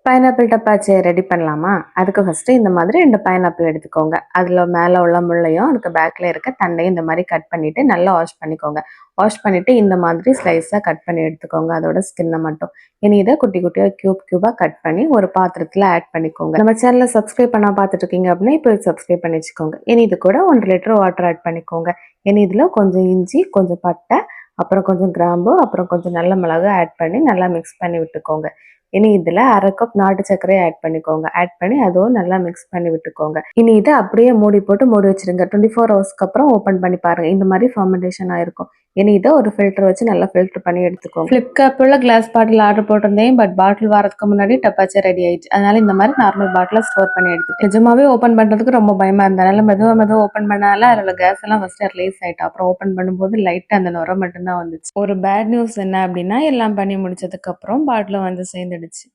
Pineapple டப்பாச்சியை ready பண்ணலாமா? அதுக்கு first இந்த மாதிரி 2 பைனாப்பிள் எடுத்துக்கோங்க. அதுல மேல உள்ள முள்ளையும் அதுக்கு பேக்ல இருக்க தண்டையும் இந்த மாதிரி கட் பண்ணிட்டு நல்லா வாஷ் பண்ணிக்கோங்க. வாஷ் பண்ணிட்டு இந்த மாதிரி ஸ்லைஸா கட் பண்ணி எடுத்துக்கோங்க, அதோட ஸ்கின்னை மட்டும். இனி இதை குட்டி குட்டியா கியூபா கட் பண்ணி ஒரு பாத்திரத்துல ஆட் பண்ணிக்கோங்க. நம்ம சேனலை சப்ஸ்கிரைப் பண்ணா பார்த்துட்டு இருக்கீங்க அப்படின்னா இப்போ சப்ஸ்கிரைப் பண்ணி வச்சுக்கோங்க. இனி இது கூட 1 லிட்டர் வாட்டர் ஆட் பண்ணிக்கோங்க. இனி இதுல கொஞ்சம் இஞ்சி, கொஞ்சம் பட்டை, அப்புறம் கொஞ்சம் கிராம்பு, அப்புறம் கொஞ்சம் நல்ல மிளகு ஆட் பண்ணி நல்லா மிக்ஸ் பண்ணி விட்டுக்கோங்க. இனி இதுல 1/2 கப் நாட்டு சர்க்கரையை ஆட் பண்ணிக்கோங்க. ஆட் பண்ணி அதுவும் நல்லா மிக்ஸ் பண்ணி விட்டுக்கோங்க. இனி இதை அப்படியே மூடி போட்டு மூடி வச்சிருங்க. 24 ஹவர்ஸ்க்கு அப்புறம் ஓப்பன் பண்ணி பாருங்க. இந்த மாதிரி ஃபர்மெண்டேஷன் ஆயிருக்கும். இனி இதை ஒரு ஃபில்டர் வச்சு நல்லா ஃபில்டர் பண்ணி எடுத்துக்கோங்க. ஃபிளிப்கார்ட்ல கிளாஸ் பாட்டில் ஆர்டர் போட்டிருந்தேன், பட் பாட்டில் வரதுக்கு முன்னாடி டப்பாச்சே ரெடி ஆயிடுச்சு. அதனால இந்த மாதிரி நார்மல் பாட்டில ஸ்டோர் பண்ணி எடுத்துட்டு நிஜமாவே ஓப்பன் பண்றதுக்கு ரொம்ப பயமா இருந்தனால மெதுவா ஓப்பன் பண்ணால அதுல கேஸ் எல்லாம் ஃபர்ஸ்ட் ரிலீஸ் ஆயிட்டு அப்புறம் ஓப்பன் பண்ணும்போது லைட்டா அந்த நுரை மட்டும் தான் வந்துச்சு. ஒரு பேட் நியூஸ் என்ன அப்படின்னா எல்லாம் பண்ணி முடிச்சதுக்கு அப்புறம் பாட்டில வந்து சேர்ந்துடுச்சு.